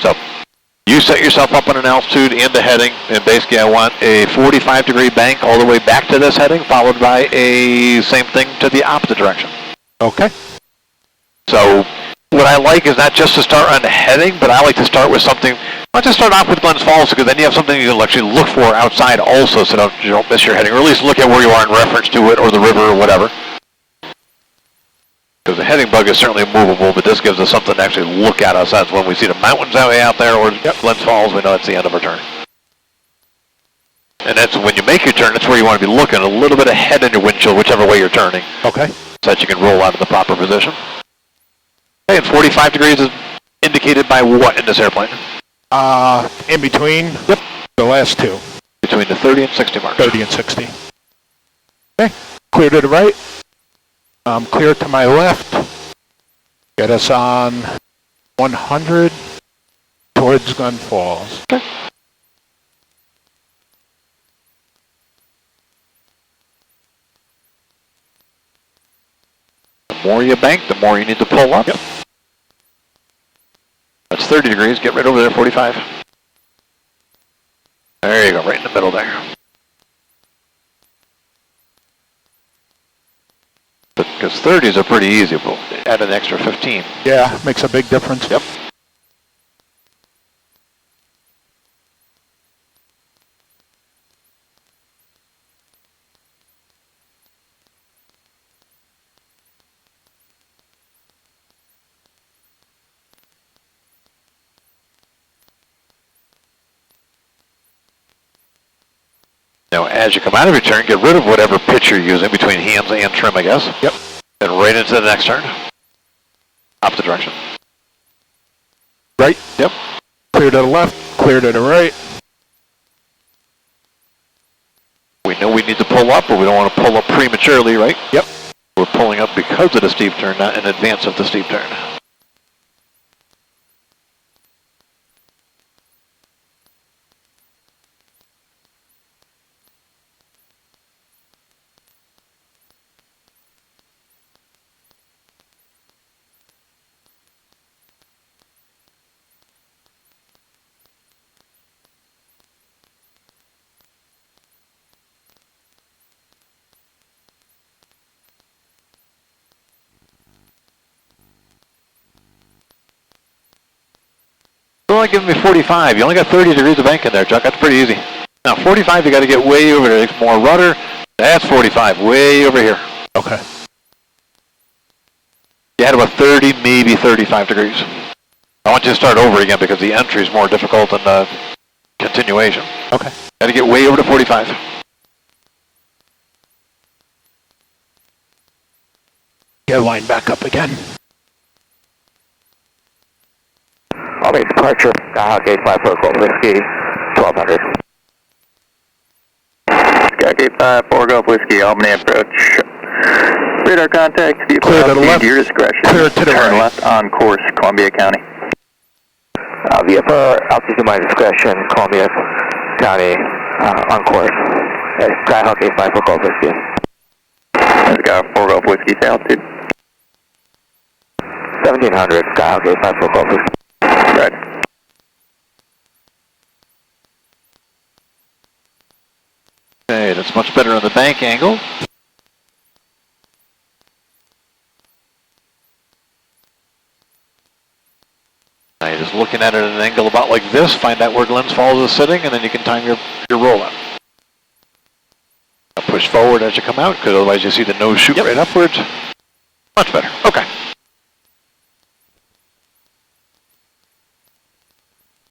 So you set yourself up on an altitude and the heading, and basically I want a 45-degree bank all the way back to this heading, followed by a same thing to the opposite direction. Okay. So what I like is not just to start on the heading, but I like to start with something. Not just start off with Glens Falls, because then you have something you can actually look for outside also, so you don't miss your heading, or at least look at where you are in reference to it, or the river, or whatever. Because the heading bug is certainly movable, but this gives us something to actually look at us. That's when we see the mountains way out there, or Glens Falls, we know it's the end of our turn. And that's when you make your turn, that's where you want to be looking, a little bit ahead in your windshield, whichever way you're turning. Okay. So that you can roll out of the proper position. Okay, and 45 degrees is indicated by what in this airplane? In between the last two. Between the 30 and 60 marks. 30 and 60. Okay, clear to the right. Clear to my left. Get us on 100 towards Glens Falls. Okay. The more you bank, the more you need to pull up. Yep. That's 30 degrees. Get right over there, 45. There you go, right in the middle there. Because 30s are pretty easy, but add an extra 15. Yeah, makes a big difference. Yep. Now, as you come out of your turn, get rid of whatever pitch you're using between hands and trim, I guess. Yep. And right into the next turn. Opposite direction. Right. Yep. Clear to the left, clear to the right. We know we need to pull up, but we don't want to pull up prematurely, right? Yep. We're pulling up because of the steep turn, not in advance of the steep turn. You're only giving me 45. You only got 30 degrees of bank in there, Chuck. That's pretty easy. Now, 45, you got to get way over there. It's more rudder. That's 45, way over here. Okay. You had about 30, maybe 35 degrees. I want you to start over again because the entry is more difficult than the continuation. Okay. Got to get way over to 45. Get line back up again. I'll make departure. Gate 5 Protocol Whiskey, 1200. Gate 5 4 Golf Whiskey, Albany approach. Radar contact, Clear to the left. your discretion. Clear to the Turn right. left on course, Columbia County. VFR, altitude to my discretion, Columbia County, on course. Skyhawk 85 for Golf Whiskey. Skyhawk 4 Golf Whiskey, altitude. 1700, Skyhawk 85 for Golf Whiskey. Right. Okay, that's much better on the bank angle. Now you're just looking at it at an angle about like this, find out where Glens Falls is sitting, and then you can time your rollout. Now push forward as you come out, because otherwise you see the nose shoot right upwards. Much better. Okay.